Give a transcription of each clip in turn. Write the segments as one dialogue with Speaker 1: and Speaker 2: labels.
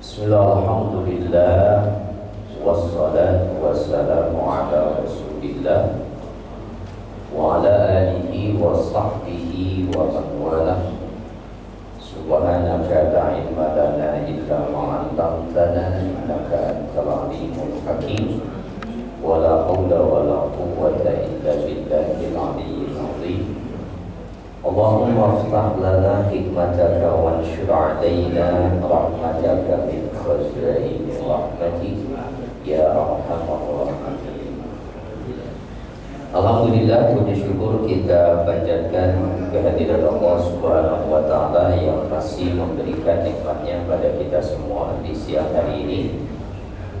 Speaker 1: Bismillah, alhamdulillah, wassalatu wassalamu ala rasulillah wa ala alihi wa sahbihi wa man walah. Subhanaka la ilma lana illa ma 'allamtana innaka antal alimul hakim. Wa la haula wa la quwwata illa billahil aliyyil azim. Allahumma aftah lana hikmataka wa anshur alaina rahmataka min khaza'ini rahmatik ya arhamar rahimin. Alhamdulillah, puji syukur kita panjatkan kehadiran Allah Subhanahu wa taala yang masih memberikan nikmatnya pada kita semua di siang hari ini.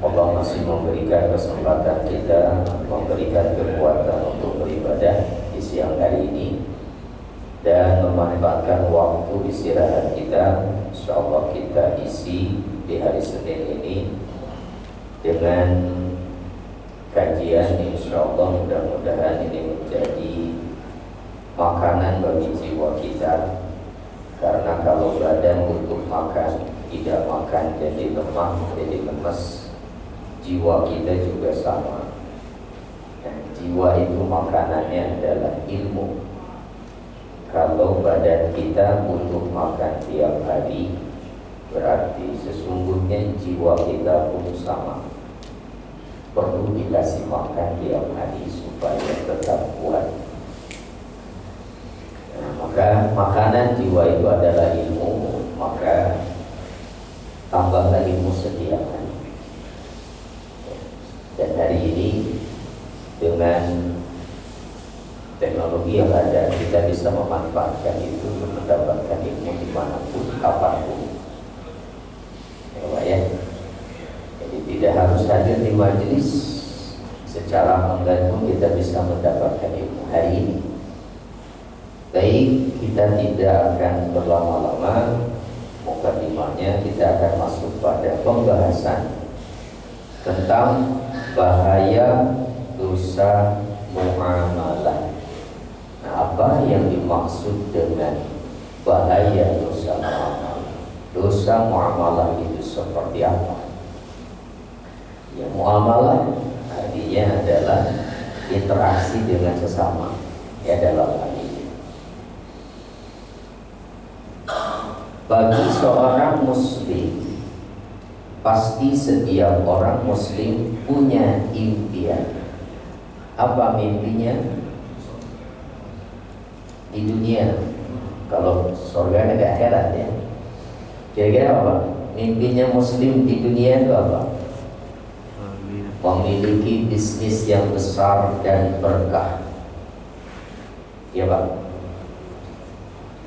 Speaker 1: Allah masih memberikan kesempatan kita, memberikan kekuatan untuk beribadah di siang hari ini dan memanfaatkan waktu istirahat kita. InsyaAllah kita isi di hari Senin ini dengan kajian. InsyaAllah mudah-mudahan ini menjadi makanan bagi jiwa kita, karena kalau badan butuh makan, tidak makan jadi lemah, jadi lemes. Jiwa kita juga sama. Jiwa itu makanannya adalah ilmu. Kalau badan kita butuh makan tiap hari, berarti sesungguhnya jiwa kita pun sama, perlu dikasih makan tiap hari supaya tetap kuat. Maka makanan jiwa itu adalah ilmu, maka tambahlah ilmu setiap hari. Dan hari ini dengan teknologi yang ada, kita bisa memanfaatkan itu untuk mendapatkan ilmu dimanapun, kapanpun. Ya. Jadi tidak harus hadir di majelis, secara online pun kita bisa mendapatkan ilmu hari ini. Baik, kita tidak akan berlama-lama. Mukadimahnya kita akan masuk pada pembahasan tentang bahaya dosa muamalah. Apa yang dimaksud dengan bahaya dosa muamalah? Dosa muamalah itu seperti apa? Ya, muamalah artinya adalah interaksi dengan sesama, ya, dalam hal ini. Bagi seorang muslim, pasti setiap orang muslim punya impian. Apa mimpinya? Di dunia, kalau surga ada akhirat, ya. Kira-kira apa? Mimpinya muslim di dunia itu apa? Memiliki bisnis yang besar dan berkah. Ya Pak?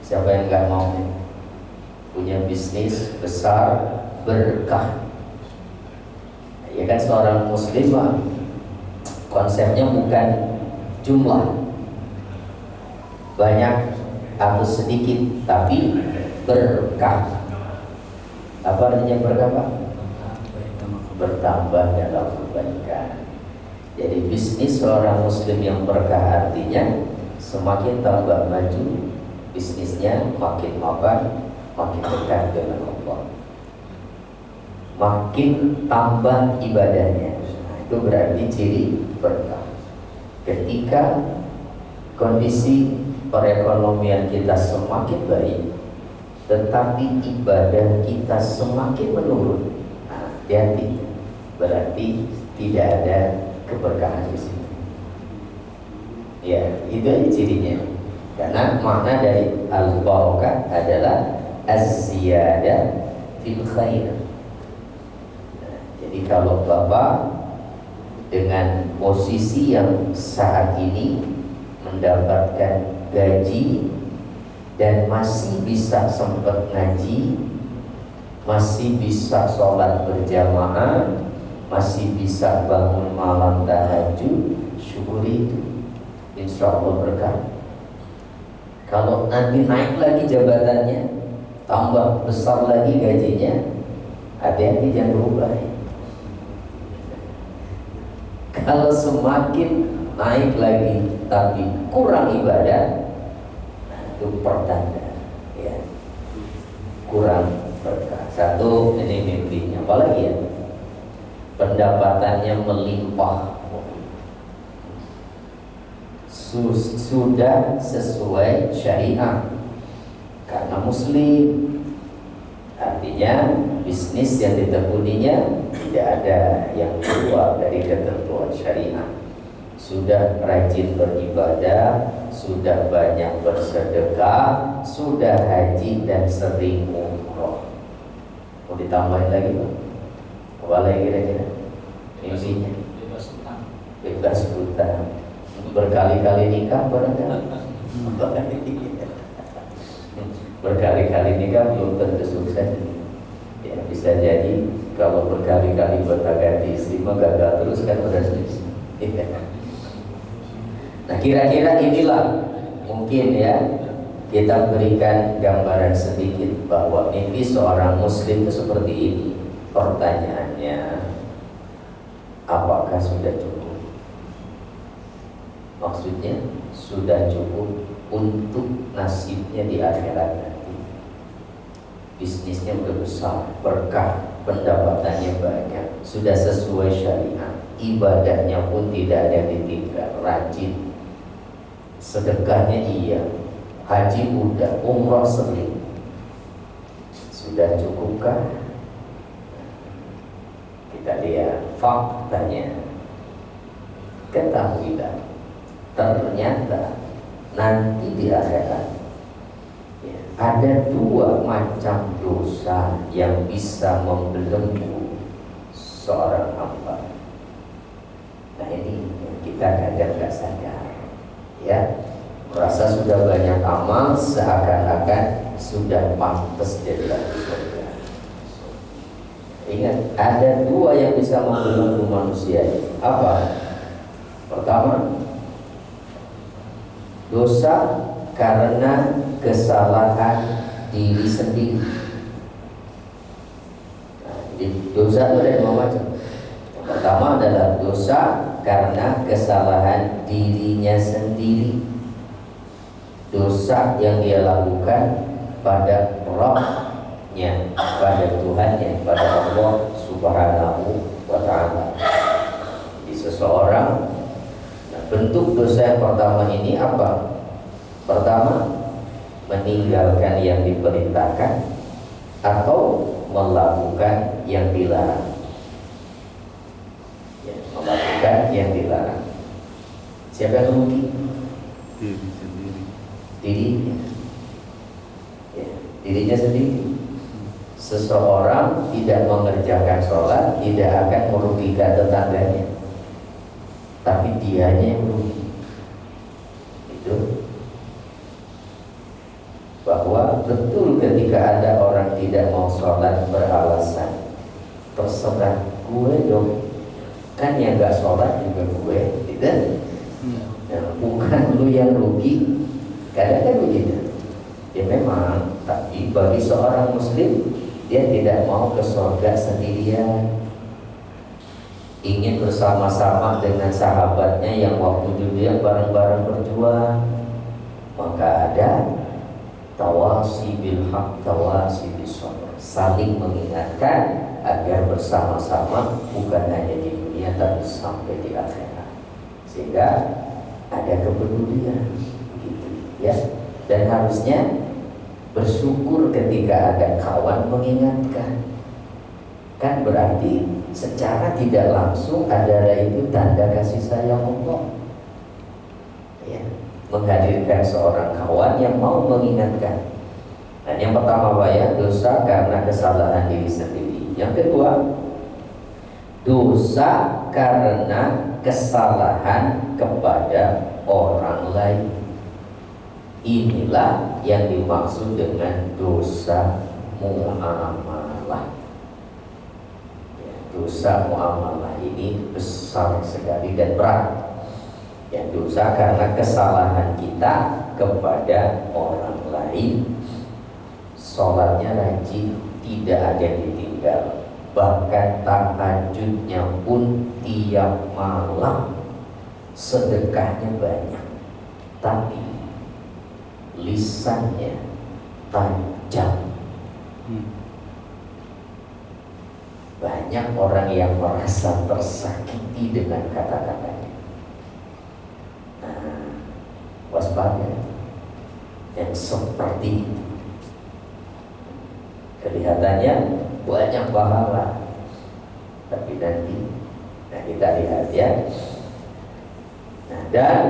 Speaker 1: Siapa yang nggak mau punya bisnis besar berkah? Ya kan, seorang muslim Pak, konsepnya bukan jumlah banyak atau sedikit, tapi berkah. Apa artinya berkah Pak? Bertambah dalam kebaikan. Jadi bisnis seorang muslim yang berkah artinya semakin tambah maju bisnisnya, makin mapan, makin dekat dengan Allah, makin tambah ibadahnya. Itu berarti ciri berkah. Ketika kondisi perekonomian kita semakin baik, tetapi ibadah kita semakin menurun, hati-hati, berarti tidak ada keberkahan di situ. Ya, itu cirinya. Karena makna dari al-barakah adalah az-ziyadah fil khair. Jadi kalau Bapak dengan posisi yang saat ini mendapatkan gaji dan masih bisa sempat ngaji, masih bisa sholat berjamaah, masih bisa bangun malam tahajud, syukuri itu, insya Allah berkah. Kalau nanti naik lagi jabatannya, tambah besar lagi gajinya, hati-hati jangan berubah. Kalau semakin naik lagi tapi kurang ibadah, itu pertanda, ya, kurang berkah. Satu, ini mimpinya, apalagi ya, pendapatannya melimpah, sudah sesuai syariat karena muslim. Artinya bisnis yang ditekuninya tidak ada yang keluar dari ketentuan syariat. Sudah rajin beribadah, sudah banyak bersedekah, sudah haji dan sering umroh. Mau ditambahin lagi Pak? Apa lagi kira-kira? Mimpinya bebas hutang, berkali-kali nikah barangkali. Berkali-kali nikah belum tentu sukses. Ya, bisa jadi kalau berkali-kali berganti istri mah gagal terus kan berarti. Nah, kira-kira inilah mungkin ya kita berikan gambaran sedikit bahwa mimpi seorang muslim itu seperti ini. Pertanyaannya, apakah sudah cukup? Maksudnya sudah cukup untuk nasibnya di akhirat nanti. Bisnisnya udah besar, berkah, pendapatannya banyak, sudah sesuai syariat, ibadahnya pun tidak ada yang ditinggal, rajin, sedekahnya iya, haji udah, umrah sering. Sudah cukupkah? Kita lihat faktanya. Ketahuilah, ternyata nanti di akhirat ya, ada dua macam dosa yang bisa membelenggu seorang hamba. Nah, ini yang kita kadang nggak sadar ya, merasa sudah banyak amal seakan-akan sudah pantas jadi ahli surga. Ingat, ada dua yang bisa membelenggu manusia. Apa? Pertama, dosa karena kesalahan diri sendiri. Nah, dosa itu ada dua macam. Yang pertama adalah dosa karena kesalahan dirinya sendiri. Dosa yang dia lakukan pada Rabb-nya, pada Tuhannya, pada Allah Subhanahu wa ta'ala. Jadi seseorang, bentuk dosa yang pertama ini apa? Pertama, meninggalkan yang diperintahkan atau melakukan yang dilarang. Ya, melakukan yang dilarang. Siapa yang rugi?
Speaker 2: Diri sendiri.
Speaker 1: Dirinya. Ya, dirinya sendiri. Seseorang tidak mengerjakan sholat tidak akan merugikan tetangganya, tapi dianya yang rugi. Itu bahwa betul ketika ada orang tidak mau sholat beralasan, terserah gue dong, kan yang gak sholat juga gue, gitu. Nah, bukan lu yang rugi. Kadang kan begitu. Ya memang, tapi bagi seorang muslim, dia tidak mau ke surga sendirian, ingin bersama-sama dengan sahabatnya yang waktu dunia bareng-bareng berjuang. Maka ada tawasi bil haq, tawasi bis sabr, saling mengingatkan agar bersama-sama bukan hanya di dunia tapi sampai di akhirat, sehingga ada kepedulian gitu ya. Dan harusnya bersyukur ketika ada kawan mengingatkan. Kan berarti secara tidak langsung adalah itu tanda kasih sayang Allah ya, menghadirkan seorang kawan yang mau mengingatkan. Dan yang pertama Pak ya, dosa karena kesalahan diri sendiri. Yang kedua, dosa karena kesalahan kepada orang lain. Inilah yang dimaksud dengan dosa muamalah. Dosa muamalah ini besar sekali dan berat. Ya, dosa karena kesalahan kita kepada orang lain. Sholatnya rajin, tidak ada yang ditinggal, bahkan tahajudnya pun tiap malam, sedekahnya banyak, tapi lisannya tajam. Banyak orang yang merasa tersakiti dengan kata-katanya. Nah, waspada yang seperti itu. Kelihatannya banyak pahala, tapi nanti kita lihat ya. Nah, dan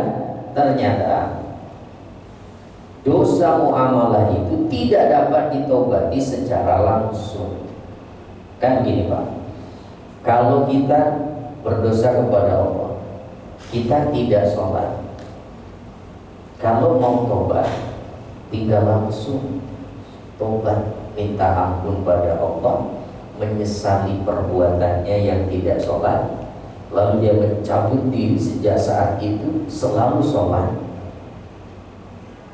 Speaker 1: ternyata dosa muamalah itu tidak dapat ditobati secara langsung. Kan gini Pak, kalau kita berdosa kepada Allah, kita tidak sholat, kalau mau tobat tinggal langsung tobat, minta ampun pada Allah, menyesali perbuatannya yang tidak sholat, lalu dia mencabut diri sejak saat itu selalu sholat.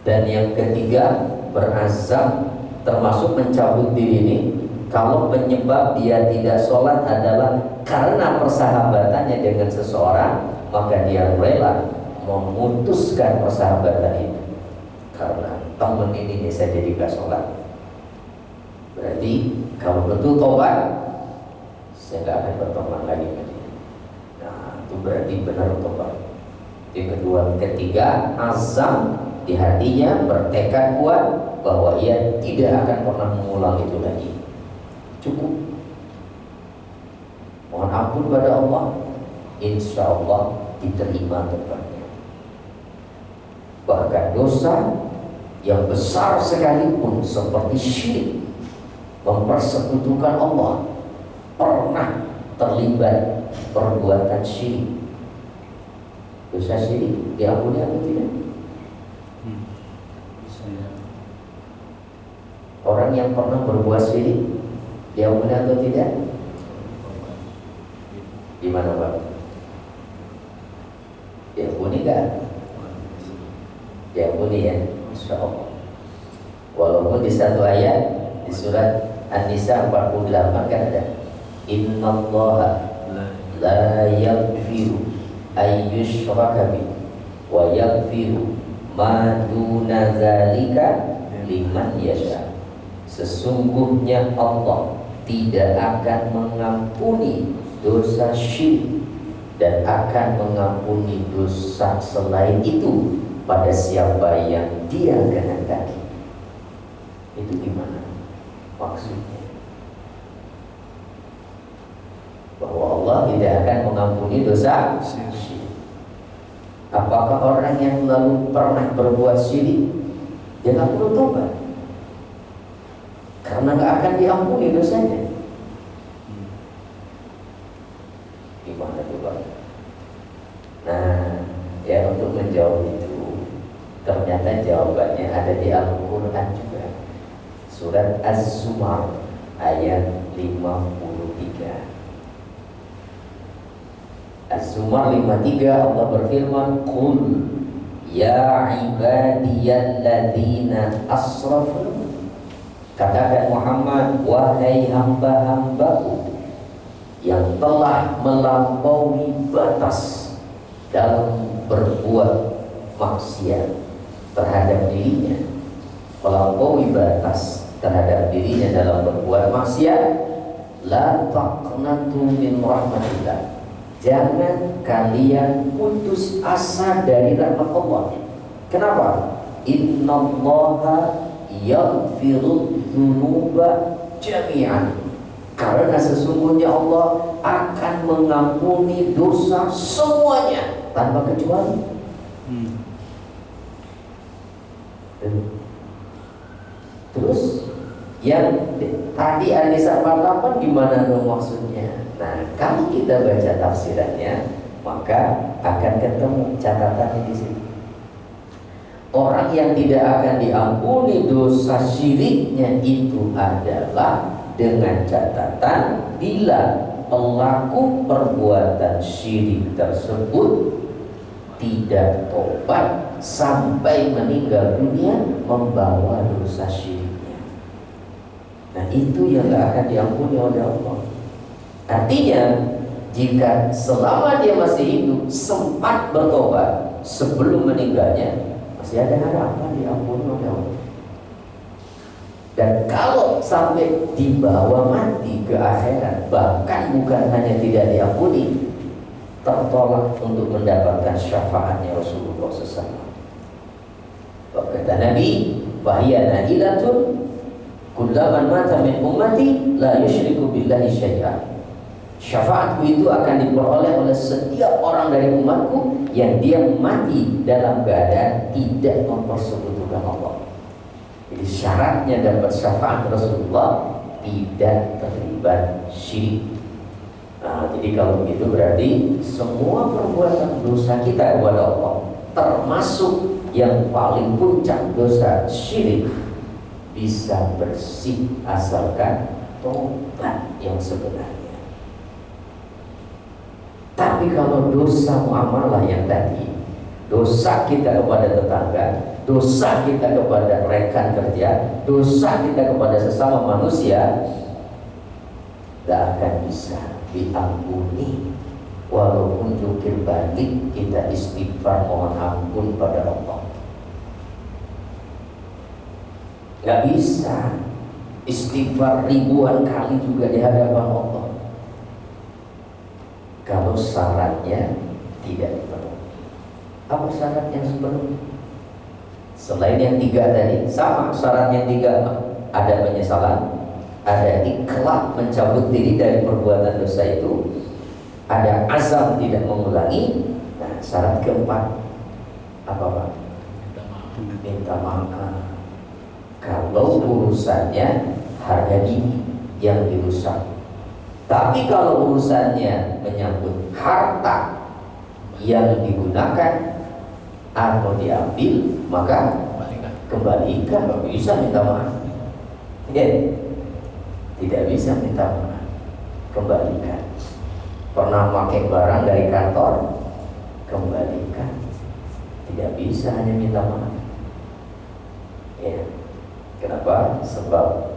Speaker 1: Dan yang ketiga, berazam, termasuk mencabut diri ini, kalau penyebab dia tidak sholat adalah karena persahabatannya dengan seseorang, maka dia rela memutuskan persahabatan itu. Karena teman ini saya jadi gak sholat, berarti kalau betul tobat, saya gak akan berteman lagi dengan dia. Nah, itu berarti benar tobat. Yang kedua, ketiga, azam, di hatinya bertekad kuat bahwa ia tidak akan pernah mengulang itu lagi. Cukup mohon ampun pada Allah, insya Allah diterima tobatnya. Bahkan dosa yang besar sekalipun seperti syirik, mempersekutukan Allah, pernah terlibat perbuatan syirik, dosa syirik diampuni atau tidak? Orang yang pernah berbuat syirik diampuni atau tidak? Di mana Pak? Diampuni kan? Diampuni ya, insya Allah. Walaupun di satu ayat di surat An-Nisa 48 kan ada, innallaha la yaghfiru ayyushraka bihi wa yaghfiru ma duna dzalika liman yasha. Sesungguhnya Allah tidak akan mengampuni dosa syirik dan akan mengampuni dosa selain itu pada siapa yang Dia kehendaki. Itu gimana maksudnya? Bahwa Allah tidak akan mengampuni dosa syirik. Apakah orang yang lalu pernah berbuat syirik dia nggak perlu tobat karena nggak akan diampuni dosanya? Gimana tuh Pak? Nah, ya untuk menjawab itu, ternyata jawabannya ada di Al-Quran juga. Surat Az-Zumar ayat 53. Az-Zumar 53, Allah berfirman, Qul ya ibadiyalladzina asrafu, katakan Muhammad, wahai hamba-hambaku yang telah melampaui batas dalam berbuat maksiat terhadap dirinya, melampaui batas terhadap dirinya dalam berbuat maksiat, la taqnatu min rahmatillah, jangan kalian putus asa dari rahmat Allah. Kenapa? Innallaha yaghfiru dzunuba jami'an, karena sesungguhnya Allah akan mengampuni dosa semuanya tanpa kecuali. Terus yang tadi An-Nisa 48 gimana dong maksudnya? Nah, kalau kita baca tafsirannya, maka akan ketemu catatannya di sini. Orang yang tidak akan diampuni dosa syiriknya itu adalah dengan catatan bila pelaku perbuatan syirik tersebut tidak tobat sampai meninggal dunia membawa dosa syiriknya. Nah, itu yang tidak akan diampuni oleh Allah. Artinya, jika selama dia masih hidup sempat bertobat sebelum meninggalnya, masih ada harapan diampuni oleh Allah. Dan kalau sampai dibawa mati ke akhirat, bahkan bukan hanya tidak diampuni, tertolak untuk mendapatkan syafaatnya Rasulullah SAW. Kata Nabi, "Wahia na'ilatun kullaman mata min ummati la yusyriku billahi syai'an." Syafaatku itu akan diperoleh oleh setiap orang dari umatku yang dia mati dalam keadaan tidak mempersekutukan Allah. Jadi syaratnya dapat syafaat Rasulullah tidak terlibat syirik. Nah, jadi kalau begitu berarti semua perbuatan dosa kita kepada Allah, termasuk yang paling puncak dosa syirik, bisa bersih asalkan tobat yang sebenarnya. Tapi kalau dosa muamalah yang tadi, dosa kita kepada tetangga, dosa kita kepada rekan kerja, dosa kita kepada sesama manusia, tidak akan bisa diampuni. Walaupun jungkir balik kita istighfar mohon ampun pada Allah, gak bisa istighfar ribuan kali juga di hadapan Allah kalau syaratnya tidak dipenuhi. Apa syarat yang sepenuhnya? Selain yang tiga tadi, sama syarat yang tiga, ada penyesalan, ada ikhlas mencabut diri dari perbuatan dosa itu, ada azam tidak mengulangi. Nah, syarat keempat apa Pak? Minta maaf. Kalau urusannya harga diri yang dirusak. Tapi kalau urusannya menyangkut harta yang digunakan atau diambil, maka kembalikan. Tidak bisa minta maaf. Ya, tidak bisa minta maaf, kembalikan. Pernah pakai barang dari kantor, kembalikan. Tidak bisa hanya minta maaf. Ya, kenapa? Sebab